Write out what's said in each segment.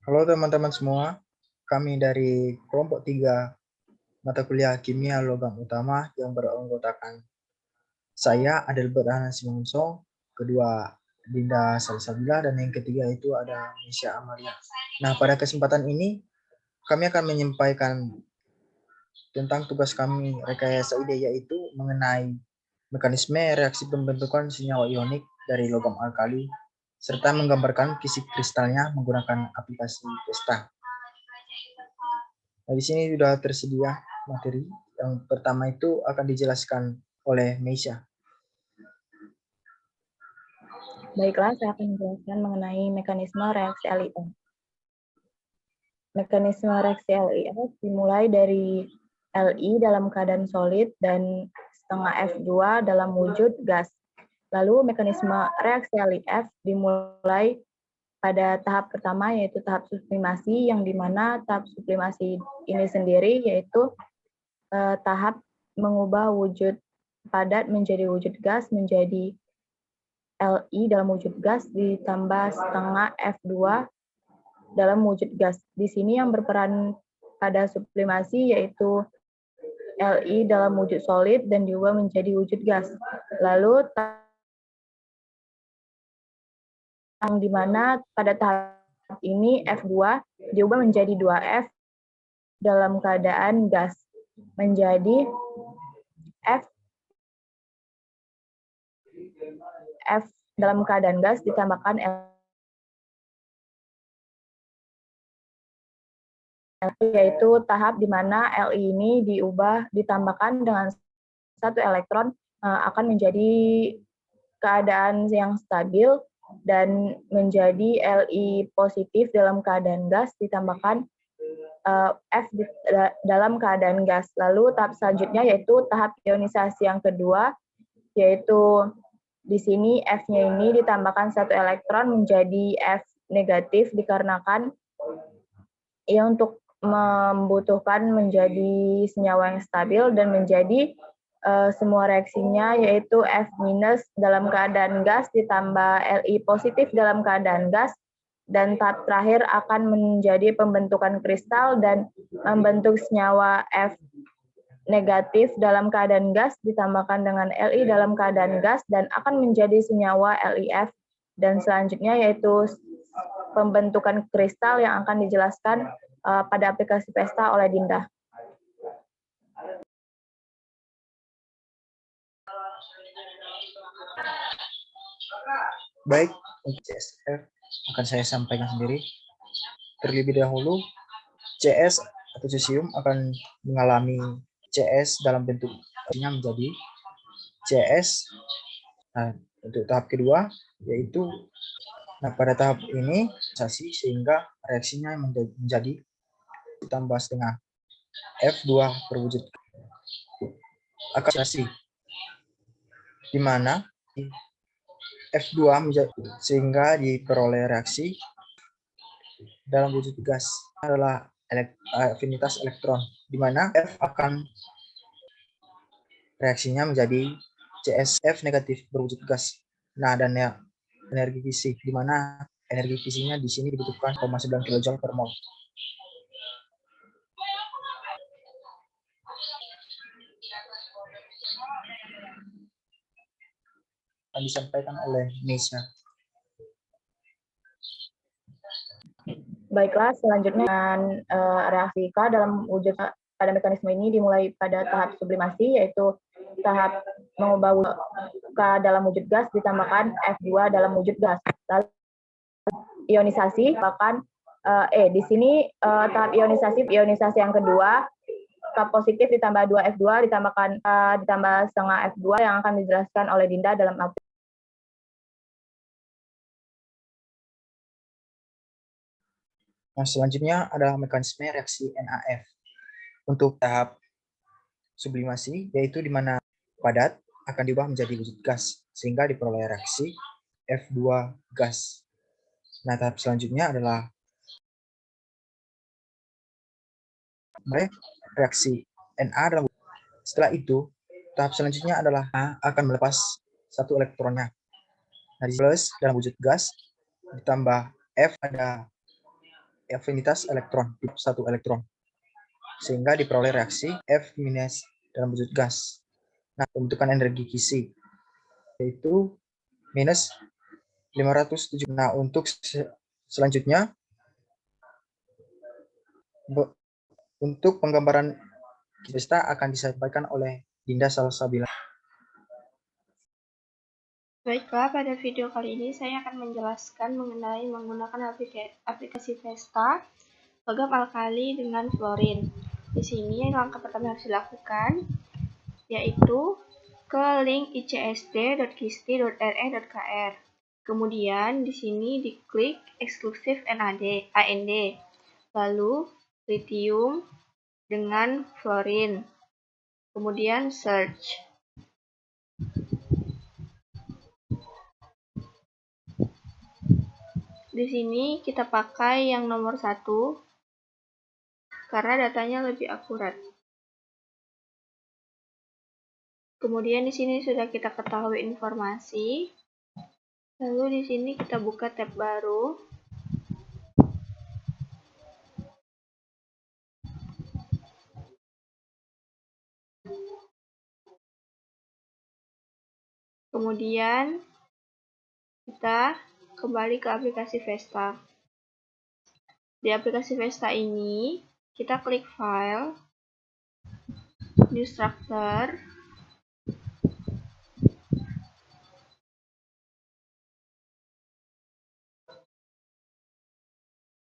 Halo teman-teman semua, kami dari kelompok 3 mata kuliah Kimia Logam Utama yang beranggotakan saya Adelbert Hana Simonso, kedua Dinda Salsabila, dan yang ketiga itu ada Nisha Amalia. Nah, pada kesempatan ini kami akan menyampaikan tentang tugas kami rekayasa ide, yaitu mengenai mekanisme reaksi pembentukan senyawa ionik dari logam alkali serta menggambarkan fisik kristalnya menggunakan aplikasi PESTA. Nah, di sini sudah tersedia materi. Yang pertama itu akan dijelaskan oleh Meisha. Baiklah, saya akan menjelaskan mengenai mekanisme reaksi LIF. Mekanisme reaksi LIF dimulai dari Li dalam keadaan solid dan setengah F2 dalam wujud gas. Lalu mekanisme reaksi LIF dimulai pada tahap pertama, yaitu tahap sublimasi, yang dimana tahap sublimasi ini sendiri yaitu tahap mengubah wujud padat menjadi wujud gas menjadi Li dalam wujud gas ditambah setengah F2 dalam wujud gas. Di sini yang berperan pada sublimasi yaitu Li dalam wujud solid dan diubah menjadi wujud gas. Lalu yang dimana pada tahap ini F2 diubah menjadi 2F dalam keadaan gas menjadi F dalam keadaan gas ditambahkan yaitu tahap di mana Li ini ditambahkan dengan satu elektron akan menjadi keadaan yang stabil dan menjadi Li positif dalam keadaan gas ditambahkan F dalam keadaan gas. Lalu tahap selanjutnya yaitu tahap ionisasi yang kedua, yaitu di sini F-nya ini ditambahkan satu elektron menjadi F negatif dikarenakan ia untuk membutuhkan menjadi senyawa yang stabil dan menjadi semua reaksinya yaitu F- dalam keadaan gas ditambah Li positif dalam keadaan gas, dan tahap terakhir akan menjadi pembentukan kristal dan membentuk senyawa F negatif dalam keadaan gas ditambahkan dengan Li dalam keadaan gas dan akan menjadi senyawa LiF, dan selanjutnya yaitu pembentukan kristal yang akan dijelaskan pada aplikasi PESTA oleh Dinda. Baik, untuk CSF akan saya sampaikan sendiri. Terlebih dahulu, CS atau cesium akan mengalami CS dalam bentuk menjadi CS. Nah, untuk tahap kedua yaitu pada tahap ini sehingga reaksinya menjadi ditambah setengah F2 berwujud akasasi, di mana F2 menjadi sehingga diperoleh reaksi dalam wujud gas adalah afinitas elektron, di mana F akan reaksinya menjadi CSF negatif berwujud gas. Nah, dan ya energi fisik, di mana energi fisiknya di sini dibutuhkan 0,9 kJ per mol. Yang disampaikan oleh Nisha. Baiklah, selanjutnya dengan reaksi K dalam wujud pada mekanisme ini dimulai pada tahap sublimasi, yaitu tahap mengubah K dalam wujud gas ditambahkan F2 dalam wujud gas. Lalu ionisasi, bahkan di sini tahap ionisasi yang kedua, K positif ditambah 2F2 ditambah setengah F2 yang akan dijelaskan oleh Dinda dalam aplikasi. Nah, selanjutnya adalah mekanisme reaksi NAF. Untuk tahap sublimasi, yaitu di mana padat akan diubah menjadi wujud gas, sehingga diperoleh reaksi F2 gas. Nah, tahap selanjutnya adalah reaksi Na dalam wujud. Setelah itu, tahap selanjutnya adalah A akan melepas satu elektronnya. Nah, di plus dalam wujud gas, ditambah F ada afinitas elektron, satu elektron, sehingga diperoleh reaksi F- dalam wujud gas. Nah, pembentukan energi Kisi yaitu minus 507. Nah, untuk selanjutnya, untuk penggambaran Vesta akan disampaikan oleh Dinda Salsabila. Baiklah, pada video kali ini saya akan menjelaskan mengenai menggunakan aplikasi Vesta logam alkali dengan fluorin. Di sini langkah pertama yang harus dilakukan yaitu ke link icsd.kisti.re.kr. Kemudian di sini diklik eksklusif AND, lalu lithium dengan fluorin. Kemudian search. Di sini kita pakai yang nomor 1 karena datanya lebih akurat. Kemudian di sini sudah kita ketahui informasi. Lalu di sini kita buka tab baru. Kemudian kita kembali ke aplikasi Vesta. Di aplikasi Vesta ini, kita klik File, New Structure,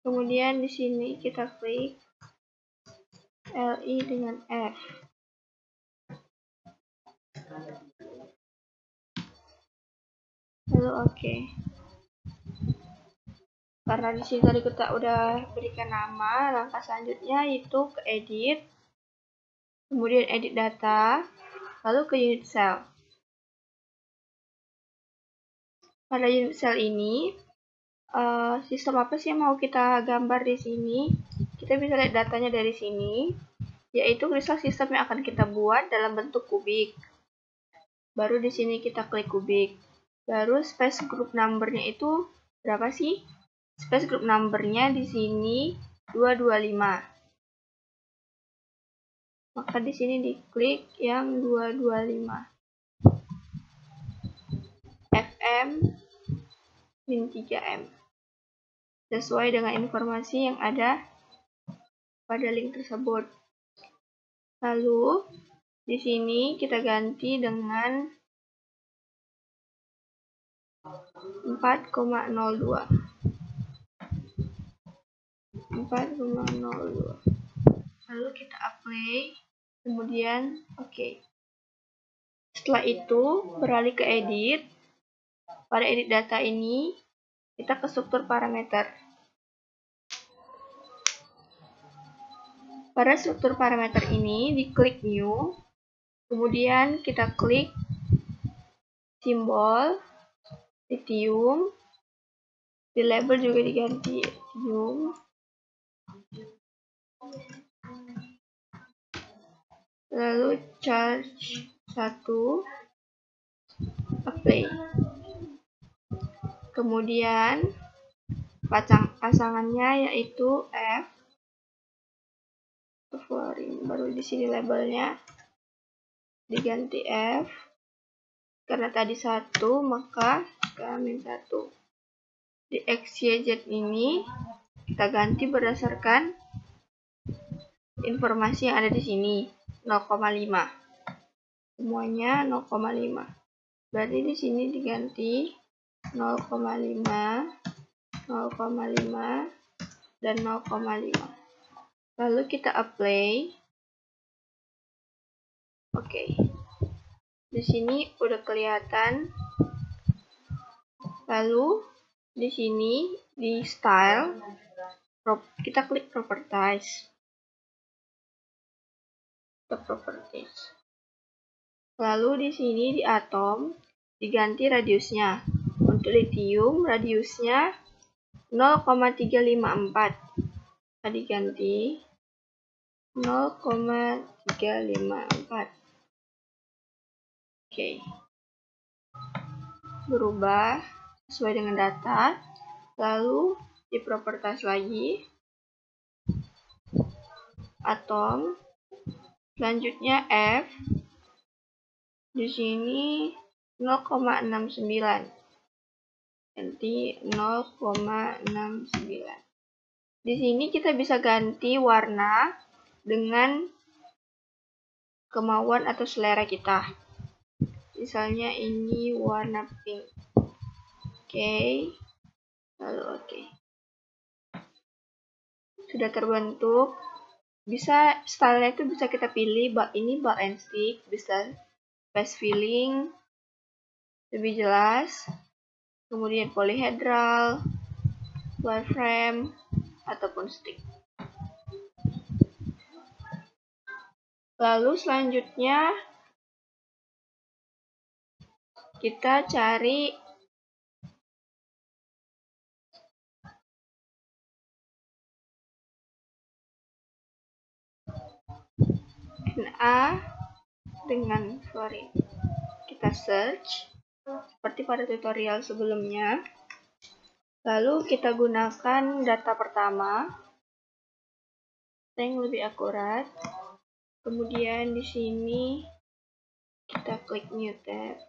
kemudian di sini kita klik Li dengan F. Lalu oke. Karena di sini tadi kita udah berikan nama, langkah selanjutnya yaitu ke edit, kemudian edit data, lalu ke unit cell. Pada unit cell ini, sistem apa sih yang mau kita gambar di sini? Kita bisa lihat datanya dari sini, yaitu kristal sistem yang akan kita buat dalam bentuk kubik. Baru di sini kita klik kubik. Baru space group number-nya itu berapa sih? Space group number-nya di sini 225. Maka di sini diklik yang 225. FM min 3M. Sesuai dengan informasi yang ada pada link tersebut. Lalu di sini kita ganti dengan 4,02. 4,02. Lalu kita apply, kemudian oke. Setelah itu beralih ke edit. Pada edit data ini kita ke struktur parameter. Pada struktur parameter ini diklik new, kemudian kita klik simbol lithium, di label juga diganti lithium. Lalu charge 1, apply. Kemudian pasangannya yaitu F, fluorin. Baru di sini labelnya diganti F. Karena tadi 1, maka sekarang min 1. Di XYZ ini kita ganti berdasarkan informasi yang ada di sini, 0,5. Semuanya 0,5. Berarti di sini diganti 0,5, 0,5, dan 0,5. Lalu kita apply. Oke. Di sini udah kelihatan. Lalu di sini di style kita klik properties. Lalu di sini di atom diganti radiusnya. Untuk lithium radiusnya 0,354. Nah, diganti 0,354. Oke. Berubah sesuai dengan data. Lalu di properties lagi atom. Selanjutnya F. Di sini 0,69. Ganti 0,69. Di sini kita bisa ganti warna dengan kemauan atau selera kita. Misalnya ini warna pink. Oke. Lalu oke. Sudah terbentuk. Bisa style itu bisa kita pilih, ini ball and stick, bisa space filling, lebih jelas, kemudian polyhedral, wireframe, ataupun stick. Lalu selanjutnya kita cari NA dengan fluorine. Kita search seperti pada tutorial sebelumnya. Lalu kita gunakan data pertama yang lebih akurat. Kemudian di sini kita klik new tab.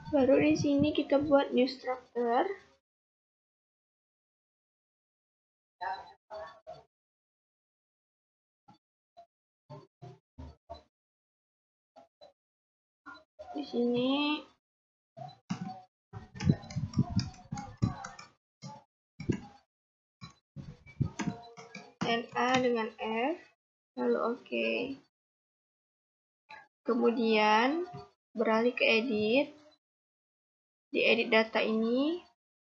Baru di sini kita buat new structure. Di sini NA dengan F, lalu oke. Kemudian beralih ke edit. Di edit data ini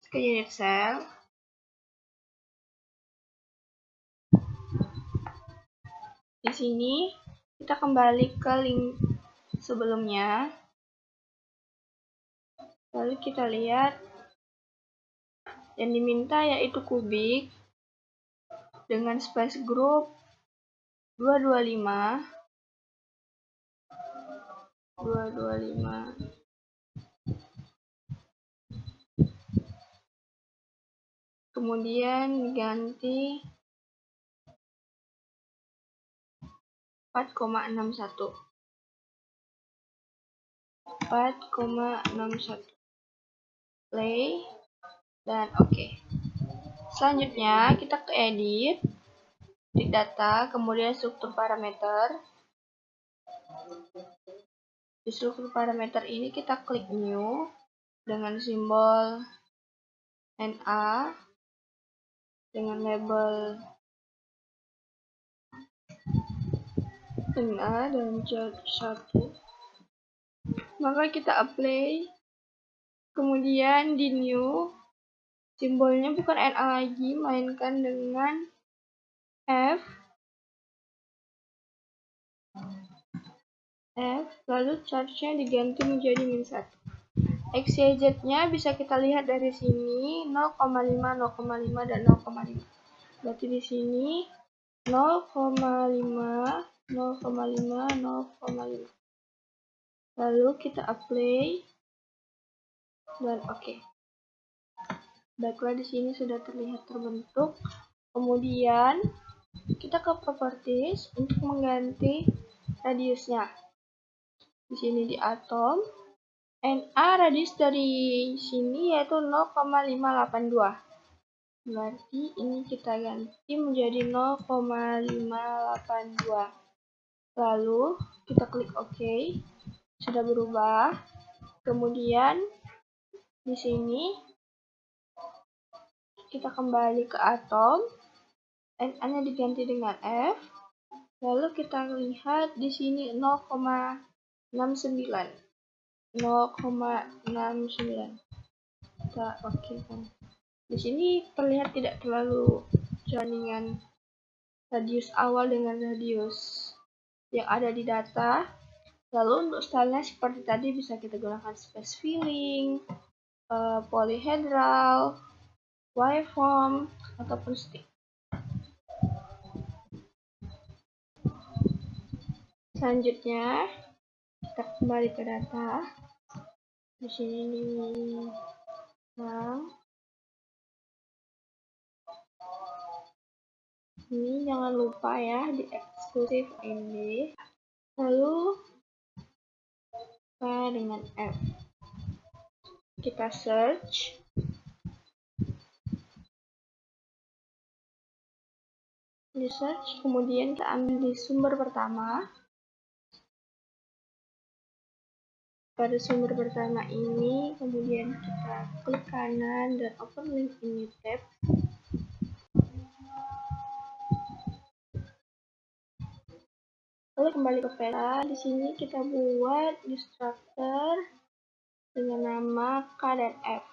ke unit cell. Di sini kita kembali ke link sebelumnya. Lalu kita lihat yang diminta yaitu kubik dengan space group 225. Kemudian diganti 4,61. Play dan oke. Selanjutnya kita ke edit data, kemudian struktur parameter. Di struktur parameter ini kita klik new dengan simbol NA dengan label NA dan charge 1. Maka kita apply. Kemudian di new simbolnya bukan NA lagi, mainkan dengan F, lalu charge-nya diganti menjadi -1. X, Y, Z-nya bisa kita lihat dari sini 0,5, 0,5, dan 0,5. Berarti di sini 0,5, 0,5, 0,5. Lalu kita apply dan oke. Baiklah, di sini sudah terlihat terbentuk. Kemudian kita ke properties untuk mengganti radiusnya. Di sini di atom, NA radius dari sini yaitu 0,582. Berarti ini kita ganti menjadi 0,582. Lalu kita klik OK. Sudah berubah. Kemudian di sini kita kembali ke atom, NA-nya diganti dengan F, lalu kita lihat di sini 0,69. Kita oke kan. Di sini terlihat tidak terlalu jaringan radius awal dengan radius yang ada di data. Lalu untuk stylenya seperti tadi bisa kita gunakan space filling, polyhedral, waveform, ataupun stick. Selanjutnya kita kembali ke data. Di sini Ini jangan lupa ya di eksklusif ini. Lalu K dengan F. Kita search. Di search, kemudian kita ambil di sumber pertama. Pada sumber pertama ini, kemudian kita klik kanan dan open link in new tab. Lalu kembali ke peta. Di sini kita buat instructor dengan nama K dan F.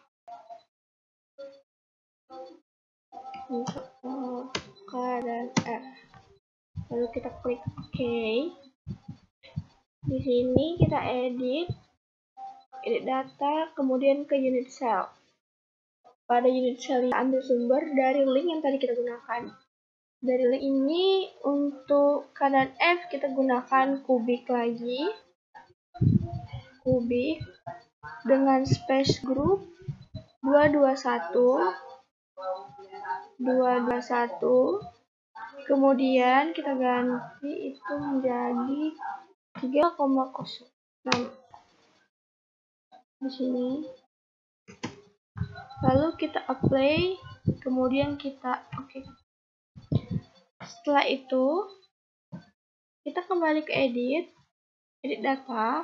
Untuk K dan F. Lalu kita klik OK. Di sini kita edit data, kemudian ke unit cell. Pada unit cell ini ambil sumber dari link yang tadi kita gunakan. Dari link ini untuk K dan F kita gunakan kubik lagi. Kubik dengan space group 221. Kemudian kita ganti itu menjadi 3,06 di sini. Lalu kita apply, kemudian kita oke. Setelah itu kita kembali ke edit data,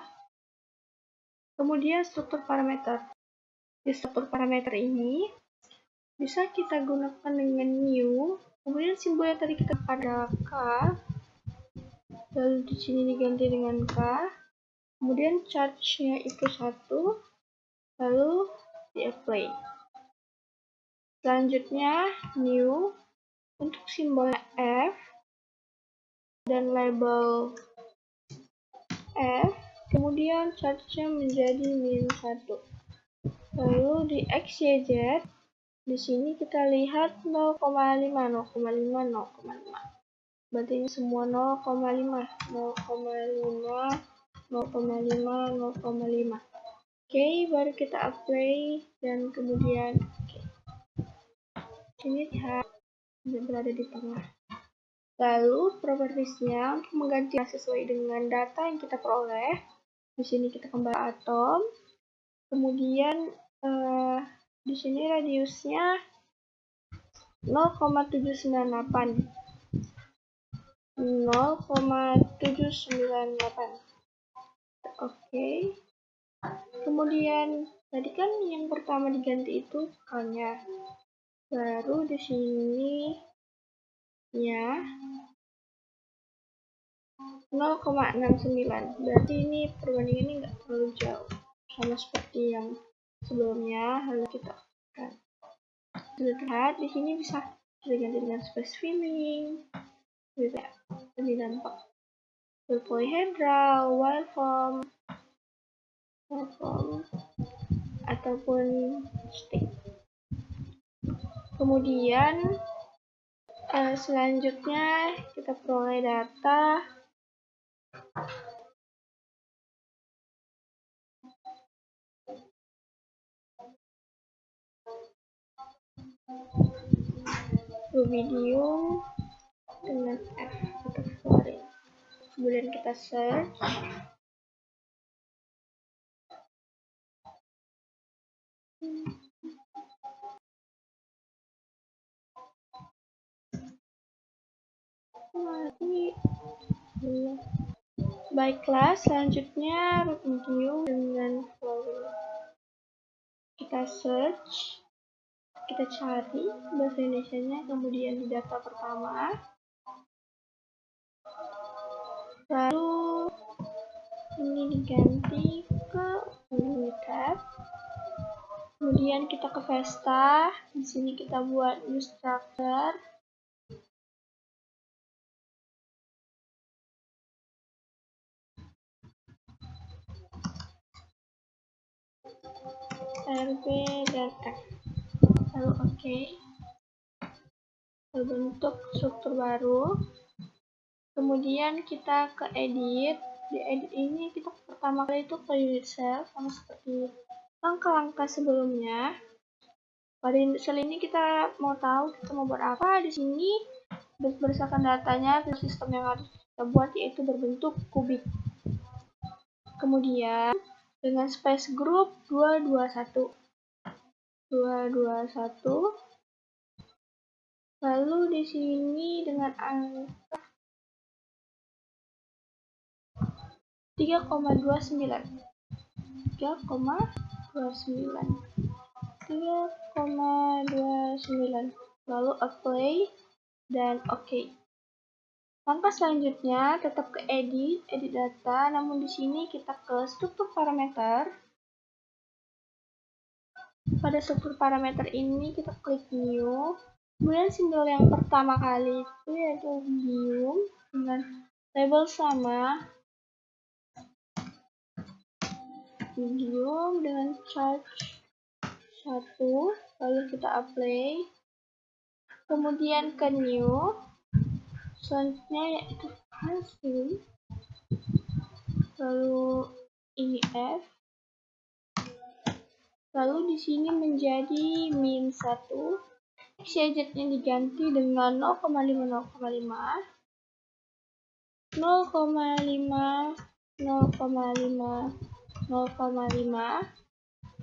kemudian struktur parameter. Di struktur parameter ini bisa kita gunakan dengan new, kemudian simbol yang tadi kita pada K, lalu di sini diganti dengan K, kemudian charge-nya itu 1, lalu di apply. Selanjutnya new, untuk simbolnya F dan label F, kemudian charge-nya menjadi -1. Lalu di XYZ, di sini kita lihat 0,5. Berarti ini semua 0,5. Oke, baru kita apply dan kemudian oke. Ini lihat berada di tengah. Lalu propertiesnya untuk mengganti sesuai dengan data yang kita peroleh. Di sini kita kembali atom. Kemudian di sini radiusnya 0,798. Oke. Kemudian tadi kan yang pertama diganti itu K-nya. Baru di sini ya 0,69. Berarti ini perbandingannya nggak terlalu jauh, sama seperti yang sebelumnya. Lalu kita akan lihat di sini bisa diganti dengan space filling, bisa lebih dampak polyhedral, waveform, ataupun stick. Kemudian selanjutnya kita peroleh data rubidium dengan F atau fluorine. Kemudian kita search. Baiklah, selanjutnya rubidium dengan fluorine. Kita search, kita cari bahasa Indonesianya, kemudian di data pertama. Lalu ini diganti ke new tab. Kemudian kita ke Vesta. Di sini kita buat new structure. RB dan F. Lalu oke. Terbentuk struktur baru. Kemudian kita ke edit. Di edit ini kita pertama kali itu ke unit cell, sama seperti langkah-langkah sebelumnya. Pada unit cell ini kita mau tahu kita mau buat apa. Di sini berdasarkan datanya, sistem yang harus kita buat yaitu berbentuk kubik. Kemudian dengan space group 221, lalu di sini dengan angka 3,29, lalu apply dan oke. Langkah selanjutnya tetap ke edit data, namun di sini kita ke struktur parameter. Pada struktur parameter ini kita klik new, kemudian simbol yang pertama kali itu yaitu medium dengan label sama, medium dengan charge 1, lalu kita apply, kemudian ke new, selanjutnya yaitu hasil, lalu ini F, lalu di sini menjadi min 1, xyz-nya diganti dengan 0,5,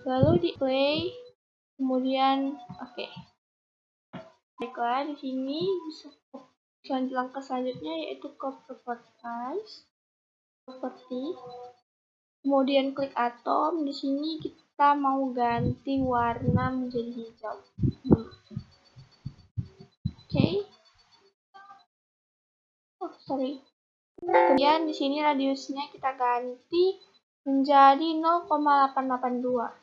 lalu di play, kemudian oke. Baiklah, di sini bisa langkah selanjutnya yaitu ke property, kemudian klik atom. Di sini kita mau ganti warna menjadi hijau. Oke. Oh, sorry. Kemudian di sini radiusnya kita ganti menjadi 0,882.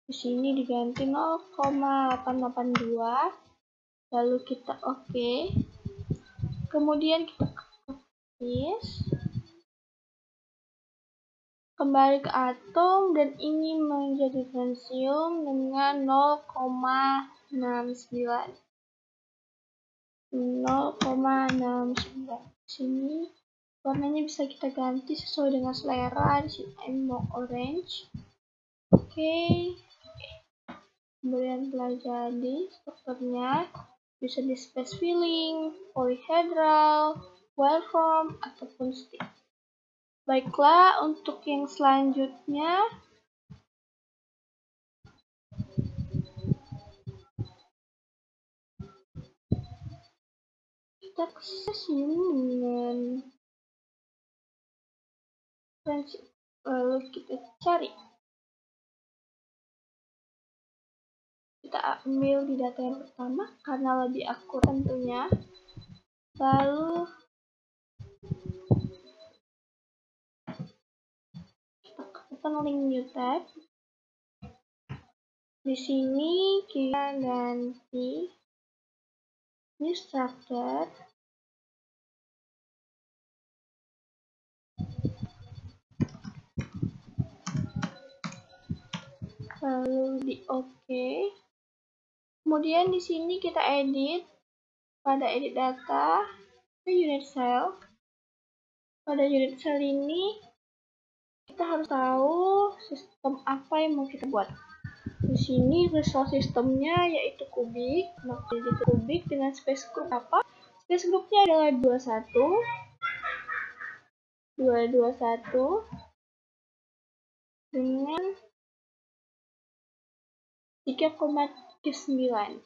Di sini diganti 0,882. Lalu kita oke. Kemudian kita copy, kembali ke atom dan ini menjadi transium dengan 0,69. Di sini warnanya bisa kita ganti sesuai dengan selera. Di sini saya mau orange. Oke. Kemudian telah jadi strukturnya bisa di space filling, polyhedral, waveform, ataupun stick. Baiklah, untuk yang selanjutnya kita sini dengan lalu kita cari. Kita ambil di data yang pertama karena lebih akurat tentunya. Lalu kita open link new tab. Di sini kita ganti new structure. Lalu di oke. Kemudian di sini kita edit pada edit data ke unit cell. Pada unit cell ini kita harus tahu sistem apa yang mau kita buat. Di sini resource sistemnya yaitu kubik. Maka jadi kubik dengan space group apa? Space groupnya adalah 221 dengan 3,39.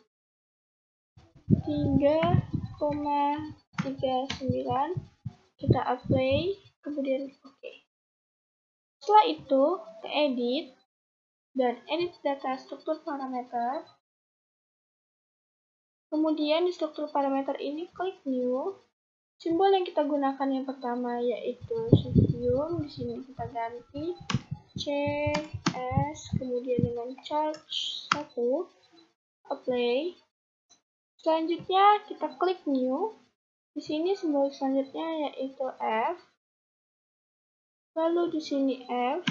Kita apply, kemudian oke. Setelah itu ke edit dan edit data struktur parameter. Kemudian di struktur parameter ini klik new. Simbol yang kita gunakan yang pertama yaitu cesium. Di sini kita ganti CS, kemudian dengan charge 1, apply. Selanjutnya kita klik new. Di sini simbol selanjutnya yaitu F. Lalu di sini F.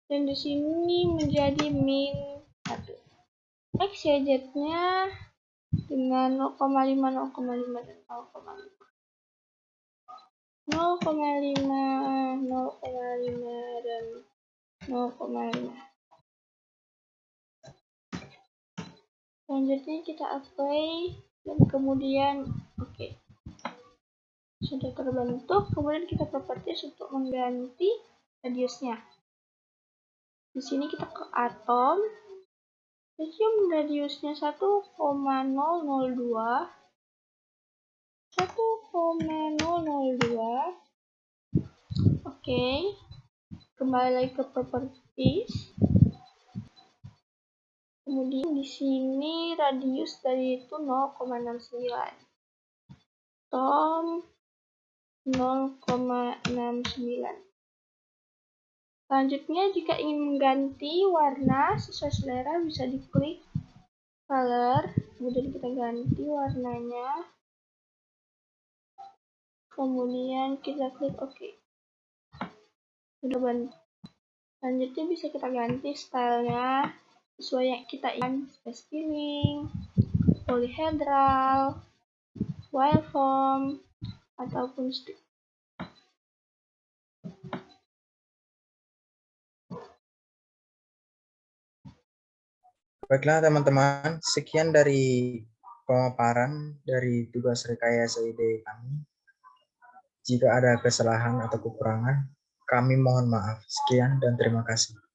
Dan di sini menjadi min 1. XYZ-nya dengan 0,5, dan 0,5. 0,5 dan 0,5. Selanjutnya kita apply dan kemudian oke. Sudah terbentuk, kemudian kita properties untuk mengganti radiusnya. Di sini kita ke atom, lithium radiusnya 1,002, 1,002. Oke, kembali lagi ke properties. Kemudian di sini radius dari itu 0,69. Atom 0,69. Selanjutnya, jika ingin mengganti warna sesuai selera, bisa diklik color, kemudian kita ganti warnanya, kemudian kita klik OK. Sudah bantu. Selanjutnya bisa kita ganti stylenya sesuai yang kita inginkan, space filling, polyhedral, waveform, ataupun stick. Baiklah teman-teman, sekian dari pemaparan dari tugas rekayasa ide kami. Jika ada kesalahan atau kekurangan, kami mohon maaf. Sekian dan terima kasih.